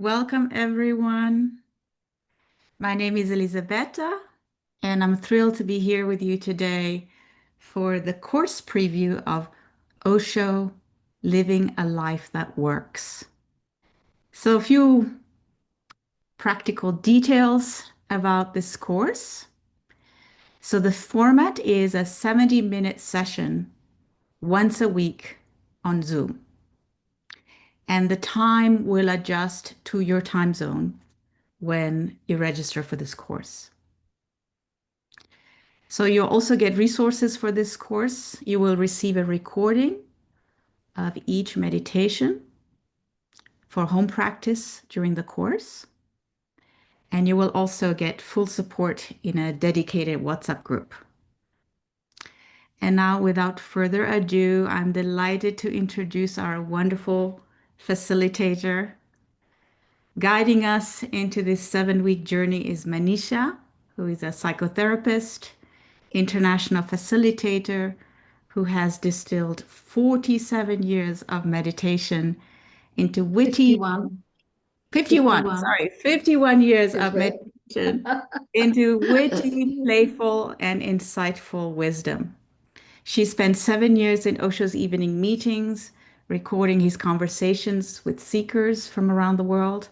Welcome, everyone. My name is Elisabetta, and I'm thrilled to be here with you today for the course preview of OSHO, Living a Life That Works. So a few practical details about this course. So the format is a 70-minute session once a week on Zoom. And the time will adjust to your time zone when you register for this course. So you'll also get resources for this course. You will receive a recording of each meditation for home practice during the course. And you will also get full support in a dedicated WhatsApp group. And now, without further ado, I'm delighted to introduce our wonderful facilitator. Guiding us into this 7-week journey is Maneesha, who is a psychotherapist, international facilitator, who has distilled 47 years of meditation into witty 51 years of meditation into witty, playful, and insightful wisdom. She spent 7 years in Osho's evening meetings, recording his conversations with seekers from around the world.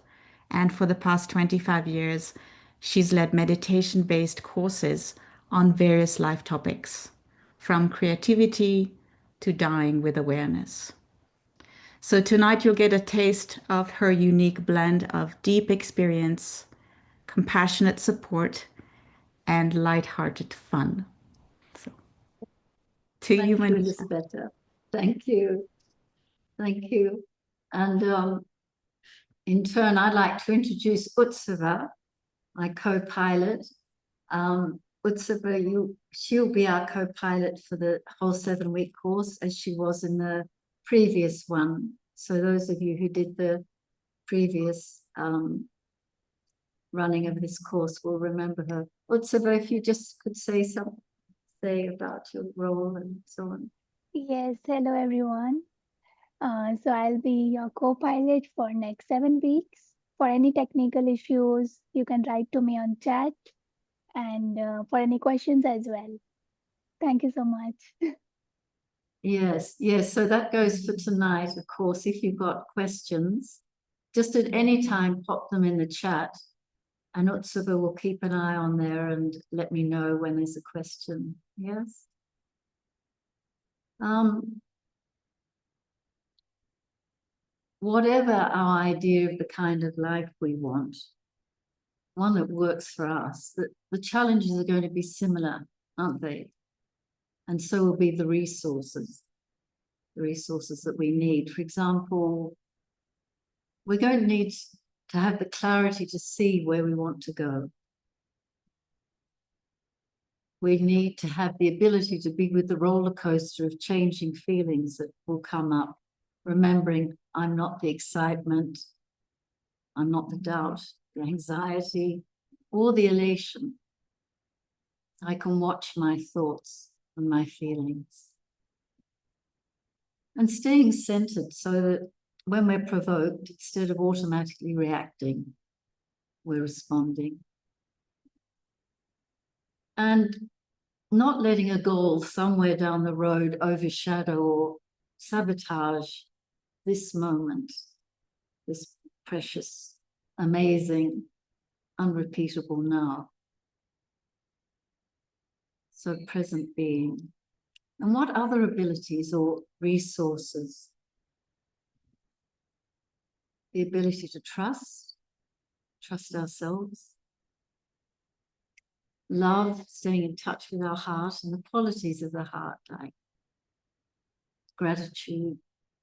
And for the past 25 years, she's led meditation-based courses on various life topics, from creativity to dying with awareness. So tonight you'll get a taste of her unique blend of deep experience, compassionate support, and lighthearted fun. So, to you, Thank you, Maneesha. Elisabetta. Thank you. Thank you. And in turn, I'd like to introduce Utsava, my co-pilot. Utsava, she'll be our co-pilot for the whole 7-week course, as she was in the previous one. So those of you who did the previous running of this course will remember her. Utsava, if you just could say something, say about your role and so on. Yes, hello everyone. So I'll be your co-pilot for next 7 weeks. For any technical issues, you can write to me on chat, and for any questions as well. Thank you so much. Yes, yes. So that goes for tonight. Of course, if you've got questions, just at any time, pop them in the chat. And Utsava will keep an eye on there and let me know when there's a question. Yes. Whatever our idea of the kind of life we want, one that works for us, that the challenges are going to be similar, aren't they? And so will be the resources that we need. For example, we're going to need to have the clarity to see where we want to go. We need to have the ability to be with the roller coaster of changing feelings that will come up, remembering I'm not the excitement, I'm not the doubt, the anxiety, or the elation. I can watch my thoughts and my feelings. And staying centered so that when we're provoked, instead of automatically reacting, we're responding. And not letting a goal somewhere down the road overshadow or sabotage this moment, this precious, amazing, unrepeatable now. So present being. And what other abilities or resources? The ability to trust ourselves, love, staying in touch with our heart and the qualities of the heart, like gratitude,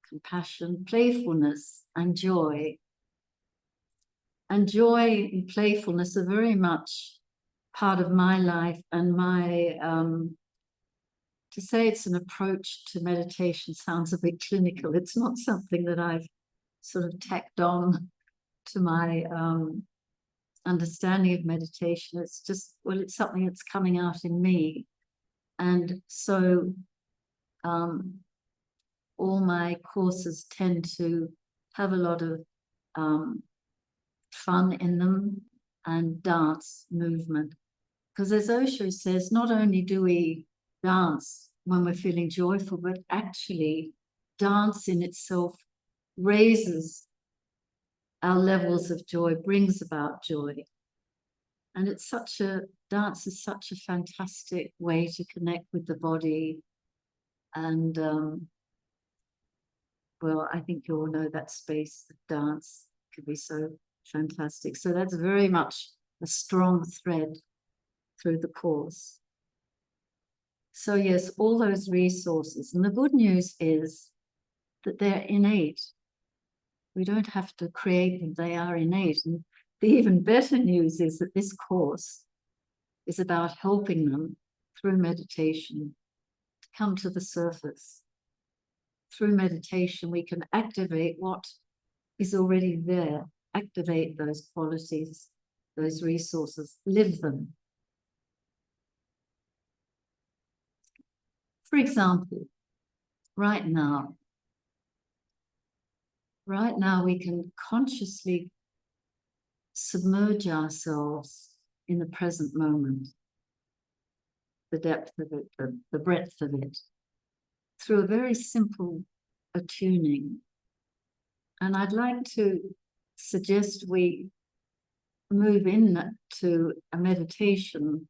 compassion, playfulness, and joy. And joy and playfulness are very much part of my life, and my to say it's an approach to meditation sounds a bit clinical. It's not something that I've sort of tacked on to my understanding of meditation. It's just, well, it's something that's coming out in me. And so all my courses tend to have a lot of fun in them, and dance, movement. Because as Osho says, not only do we dance when we're feeling joyful, but actually dance in itself raises our levels of joy, brings about joy. And it's dance is such a fantastic way to connect with the body. And well, I think you all know that space of dance could be so fantastic. So that's very much a strong thread through the course. So yes, all those resources. And the good news is that they're innate. We don't have to create them, they are innate. And the even better news is that this course is about helping them through meditation to come to the surface. Through meditation, we can activate what is already there, activate those qualities, those resources, live them. For example, right now we can consciously submerge ourselves in the present moment, the depth of it, the breadth of it, through a very simple attuning. And I'd like to suggest we move into a meditation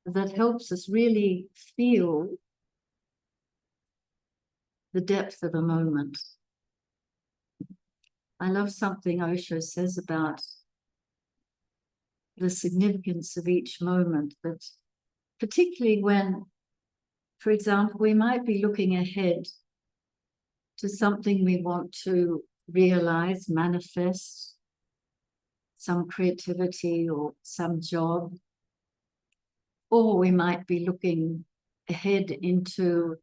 that helps us really feel the depth of a moment. I love something Osho says about the significance of each moment, that particularly when, for example, we might be looking ahead to something we want to realize, manifest, some creativity or some job, or we might be looking ahead into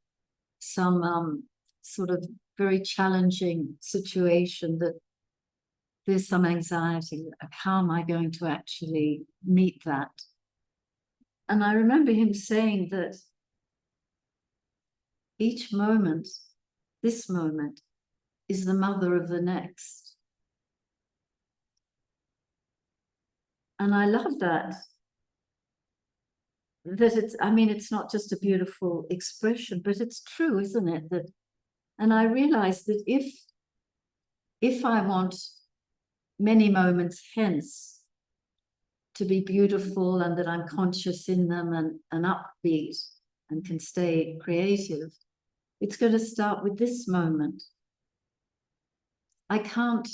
some sort of very challenging situation that there's some anxiety. How am I going to actually meet that? And I remember him saying that each moment, this moment, is the mother of the next. And I love that. That it's, I mean, it's not just a beautiful expression, but it's true, isn't it? And I realized that if I want many moments hence to be beautiful and that I'm conscious in them and upbeat and can stay creative, it's going to start with this moment. I can't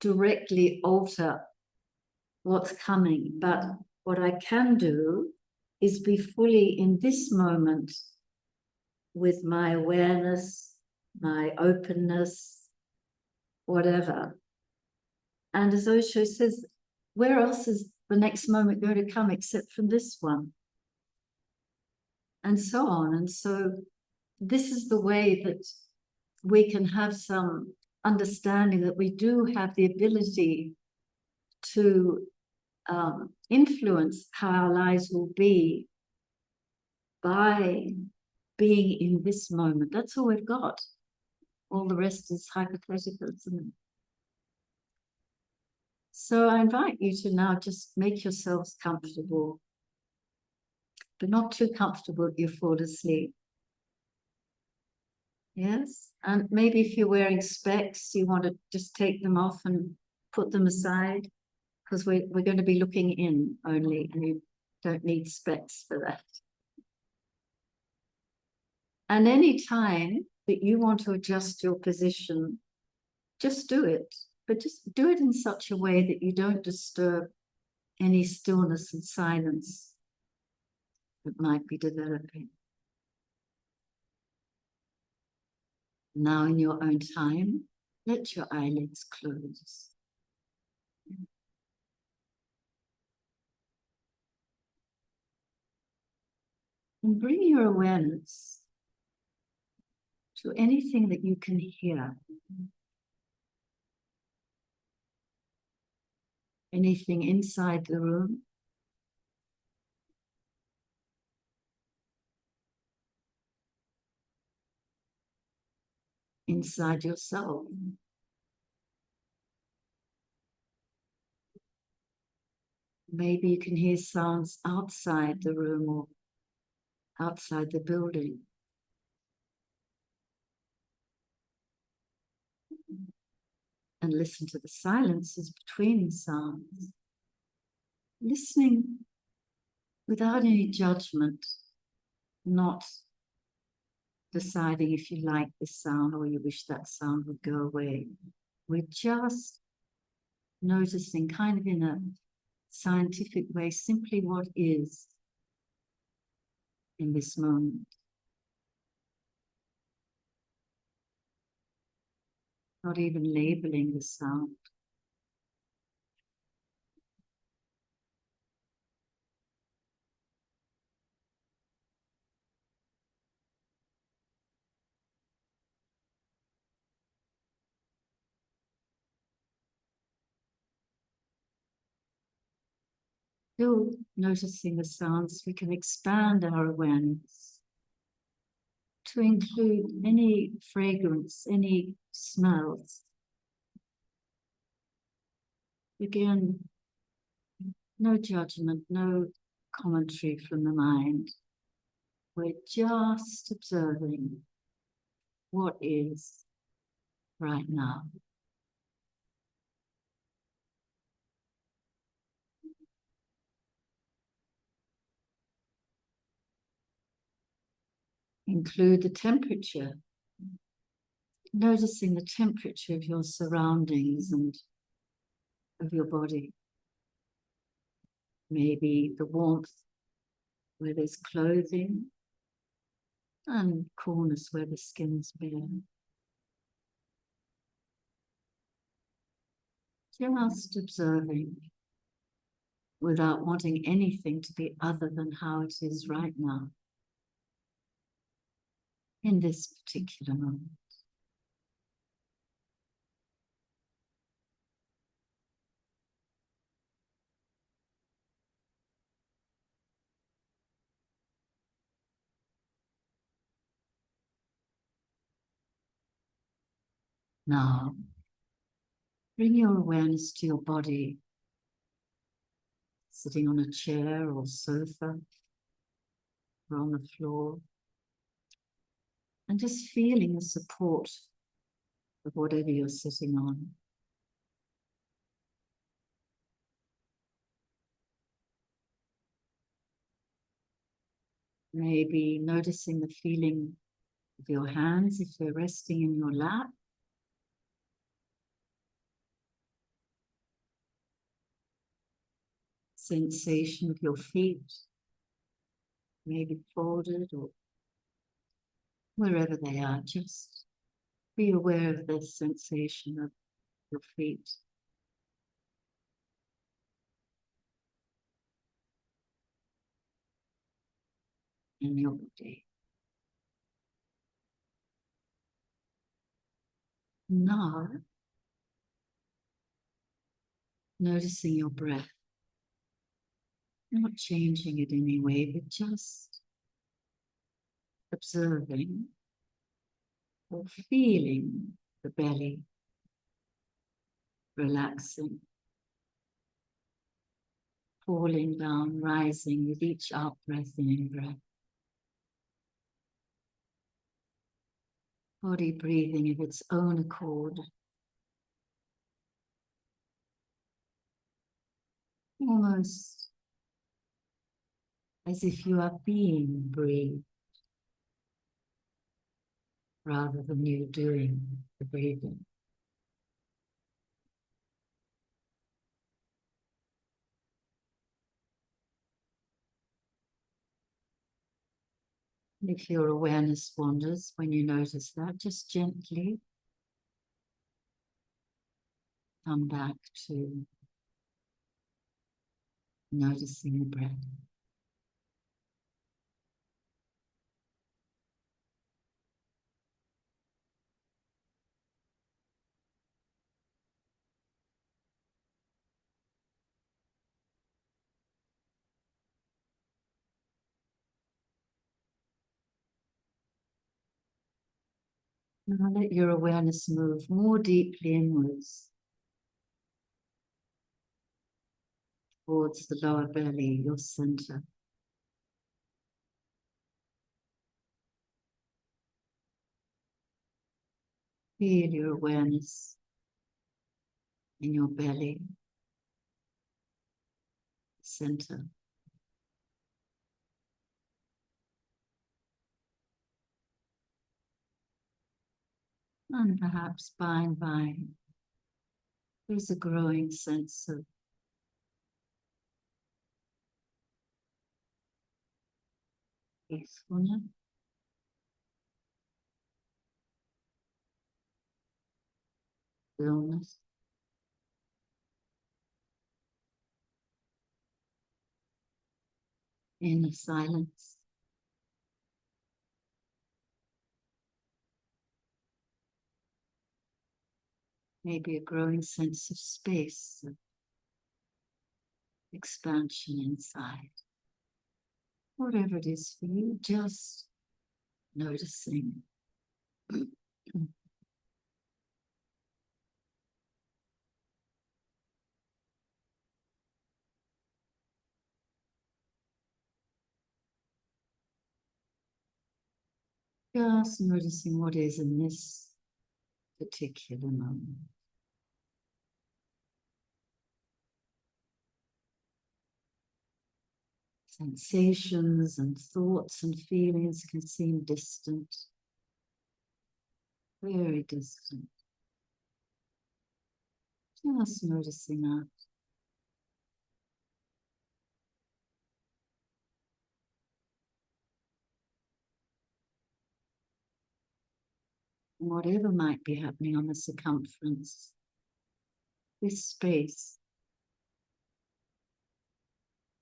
directly alter what's coming, but what I can do is be fully in this moment with my awareness, my openness, whatever. And as Osho says, where else is the next moment going to come except from this one? And so on. And so this is the way that we can have some understanding that we do have the ability to influence how our lives will be by being in this moment. That's all we've got. All the rest is hypothetical, isn't it? So I invite you to now just make yourselves comfortable, but not too comfortable that you fall asleep. Yes, and maybe if you're wearing specs, you want to just take them off and put them aside, because we're going to be looking in only, and you don't need specs for that. And any time that you want to adjust your position, just do it. But just do it in such a way that you don't disturb any stillness and silence that might be developing. Now, in your own time, let your eyelids close. And bring your awareness to anything that you can hear. Anything inside the room. Inside yourself. Maybe you can hear sounds outside the room or outside the building. And listen to the silences between the sounds. Listening without any judgment, not deciding if you like this sound or you wish that sound would go away. We're just noticing, kind of in a scientific way, simply what is in this moment. Not even labeling the sound. Still noticing the sounds, we can expand our awareness to include any fragrance, any smells. Again, no judgment, no commentary from the mind. We're just observing what is right now. Include the temperature, noticing the temperature of your surroundings and of your body. Maybe the warmth where there's clothing and coolness where the skin's bare. Just observing without wanting anything to be other than how it is right now in this particular moment. Now, bring your awareness to your body, sitting on a chair or sofa or on the floor, and just feeling the support of whatever you're sitting on. Maybe noticing the feeling of your hands if they're resting in your lap. Sensation of your feet, maybe folded or wherever they are. Just be aware of the sensation of your feet. In your body. Now, noticing your breath, not changing it in any way, but just observing or feeling the belly relaxing, falling down, rising with each out-breath and in-breath. Body breathing of its own accord. Almost as if you are being breathed rather than you doing the breathing. If your awareness wanders, when you notice that, just gently come back to noticing the breath. Now let your awareness move more deeply inwards. towards the lower belly, your center. Feel your awareness in your belly, center. And perhaps by and by, there's a growing sense of peacefulness, stillness, inner silence. Maybe a growing sense of space, of expansion inside. Whatever it is for you, just noticing. Just noticing what is in this particular moment. Sensations and thoughts and feelings can seem distant, very distant. Just noticing that. And whatever might be happening on the circumference, this space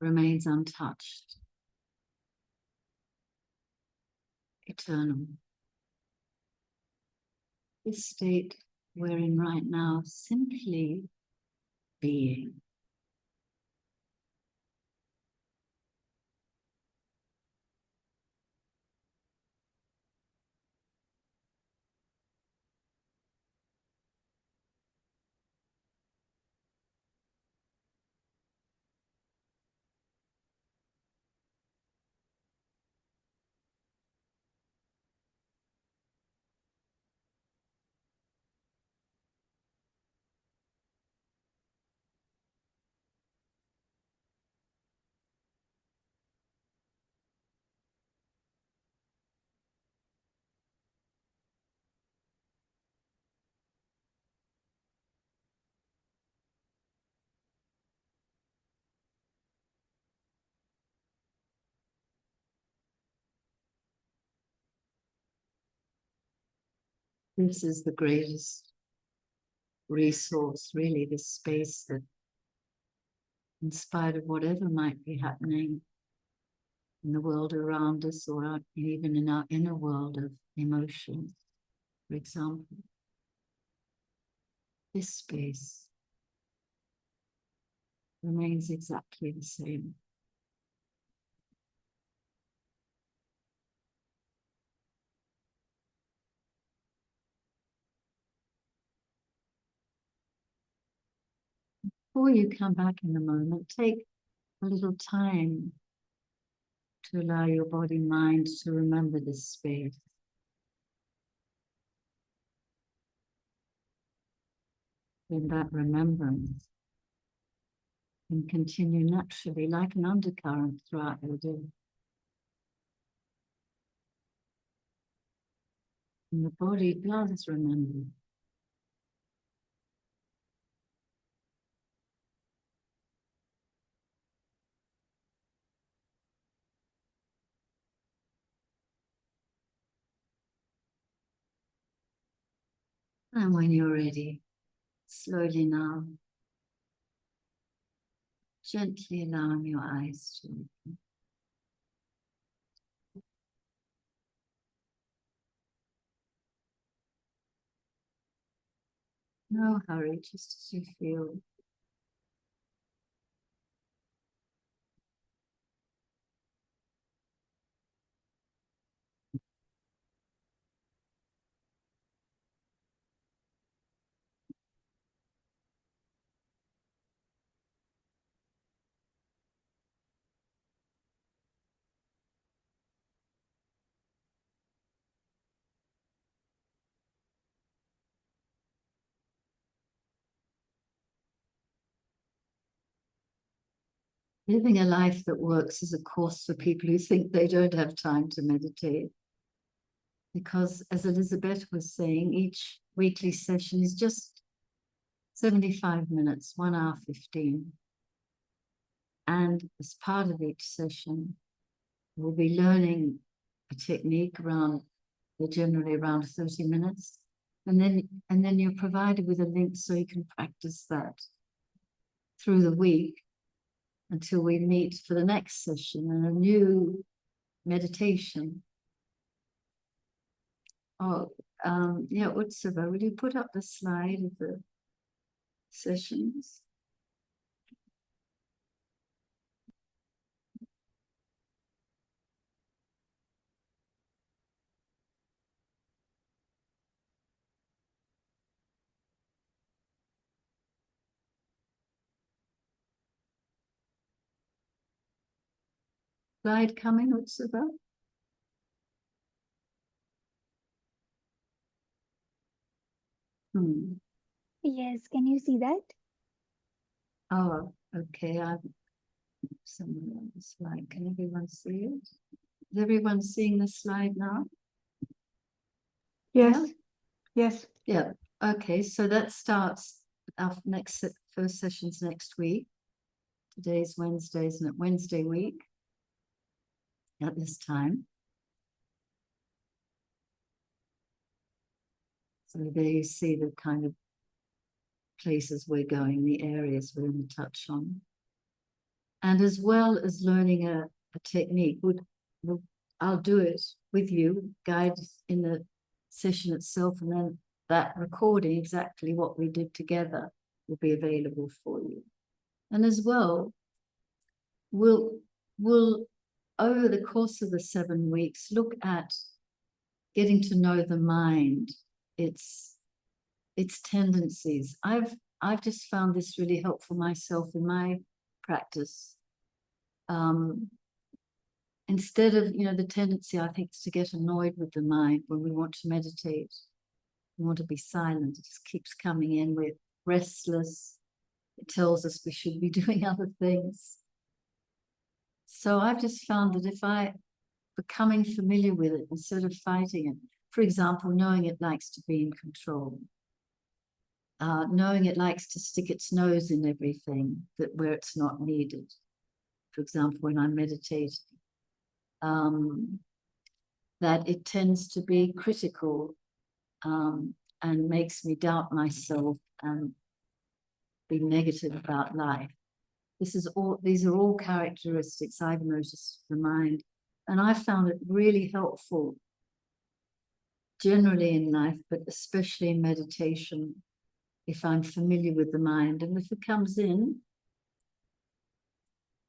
remains untouched, eternal. This state we're in right now, simply being. This is the greatest resource, really, this space that, in spite of whatever might be happening in the world around us, or even in our inner world of emotions, for example, this space remains exactly the same. Before you come back in a moment, take a little time to allow your body mind to remember this space. Then that remembrance can continue naturally like an undercurrent throughout your day. And the body does remember. And when you're ready, slowly now, gently allowing your eyes to open. No hurry, just as you feel. Living a life that works is a course for people who think they don't have time to meditate. Because as Elizabeth was saying, each weekly session is just 75 minutes, 1 hour 15. And as part of each session, we'll be learning a technique around, generally around 30 minutes. And then you're provided with a link so you can practice that through the week until we meet for the next session and a new meditation. Oh, yeah, Utsava, will you put up the slide of the sessions? Slide coming, Utsava? Yes, can you see that? Oh, okay. I'm somewhere on the slide. Can everyone see it? Is everyone seeing the slide now? Yes. Yeah? Yes. Yeah. Okay. So that starts our first sessions next week. Today's Wednesday, isn't it? Wednesday week at this time. So there you see the kind of places we're going, the areas we're going to touch on. And as well as learning a technique, I'll do it with you, guide in the session itself, and then that recording, exactly what we did together, will be available for you. And as well, we'll over the course of the 7 weeks, look at getting to know the mind, its tendencies. I've just found this really helpful myself in my practice. Instead of, the tendency, I think, is to get annoyed with the mind when we want to meditate. We want to be silent. It just keeps coming in. We're restless. It tells us we should be doing other things. So I've just found that if I becoming familiar with it instead of fighting it, for example, knowing it likes to be in control, knowing it likes to stick its nose in everything where it's not needed. For example, when I'm meditating, that it tends to be critical and makes me doubt myself and be negative about life. These are all characteristics I've noticed of the mind, and I found it really helpful generally in life, but especially in meditation, if I'm familiar with the mind. And if it comes in,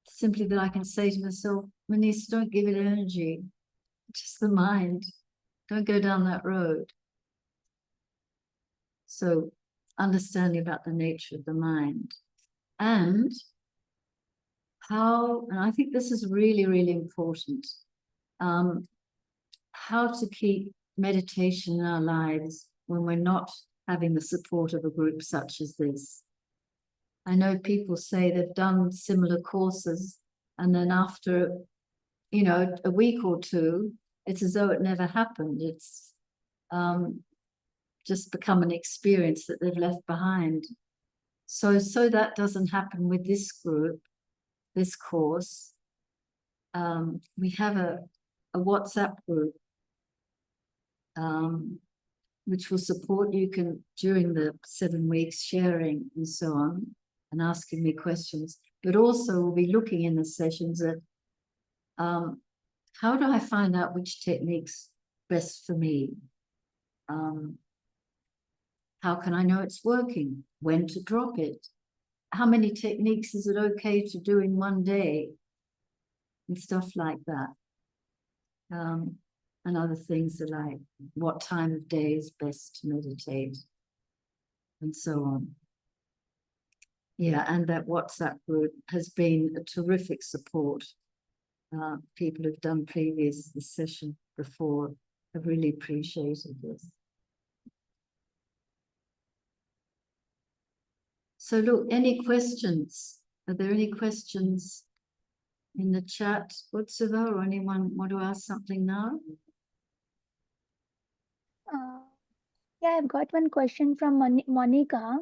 simply that I can say to myself, Maneesha, don't give it energy. It's just the mind. Don't go down that road. So understanding about the nature of the mind. And I think this is really, really important, how to keep meditation in our lives when we're not having the support of a group such as this. I know people say they've done similar courses, and then after, a week or two, it's as though it never happened. It's just become an experience that they've left behind. So that doesn't happen with this group, this course. We have a WhatsApp group which will support you during the 7 weeks, sharing and so on, and asking me questions. But also we'll be looking in the sessions at how do I find out which technique's best for me? How can I know it's working? When to drop it? How many techniques is it okay to do in one day? And stuff like that. And other things are like what time of day is best to meditate, and so on. Yeah, and that WhatsApp group has been a terrific support. People who've done the session before have really appreciated this. So look, any questions? Are there any questions in the chat, Utsava, or anyone want to ask something now? Yeah, I've got one question from Monica.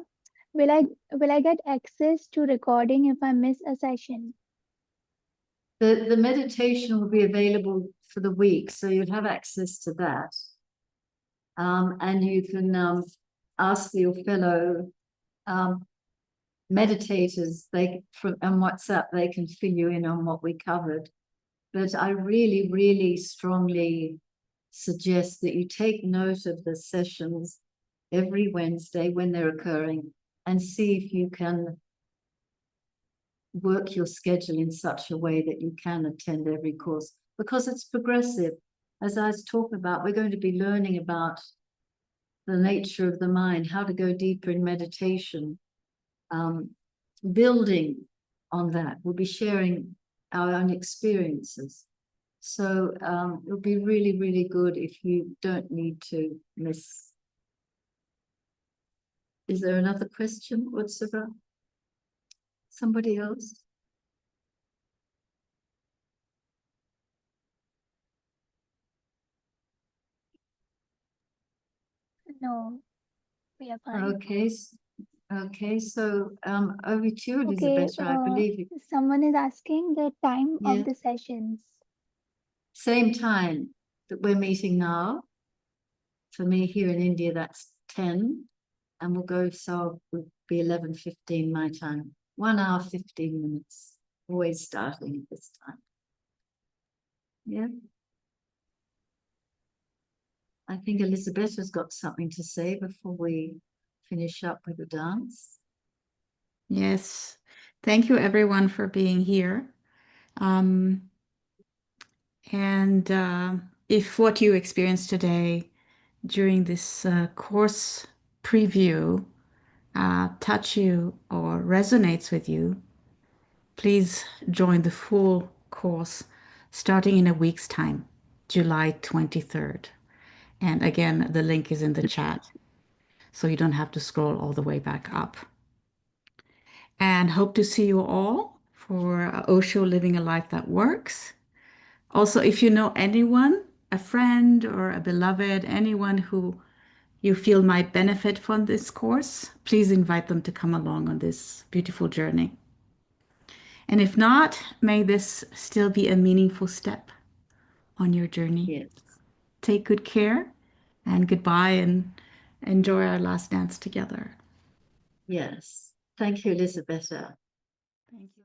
Will I get access to recording if I miss a session? The meditation will be available for the week, so you'll have access to that. And you can ask your fellow meditators, on WhatsApp, they can fill you in on what we covered. But I really, really strongly suggest that you take note of the sessions every Wednesday when they're occurring and see if you can work your schedule in such a way that you can attend every course, because it's progressive. As I was talking about, we're going to be learning about the nature of the mind, how to go deeper in meditation, building on that. We'll be sharing our own experiences. So it'll be really, really good if you don't need to miss. Is there another question? What's about? Somebody else? No, we are fine. Okay. Okay, so over to you, Okay, Elizabeth, I believe. someone is asking the time Yeah. of the sessions. Same time that we're meeting now. For me here in India, that's 10. And we'll go, so it will be 11:15 my time. 1 hour, 15 minutes. Always starting at this time. Yeah. I think Elizabeth has got something to say before we finish up with the dance. Yes. Thank you, everyone, for being here. If what you experienced today during this course preview touch you or resonates with you, please join the full course starting in a week's time, July 23rd. And again, the link is in the chat, so you don't have to scroll all the way back up. And hope to see you all for OSHO Living a Life That Works. Also, if you know anyone, a friend or a beloved, anyone who you feel might benefit from this course, please invite them to come along on this beautiful journey. And if not, may this still be a meaningful step on your journey. Yes. Take good care and goodbye, and enjoy our last dance together. Yes. Thank you, Elizabeth. Thank you.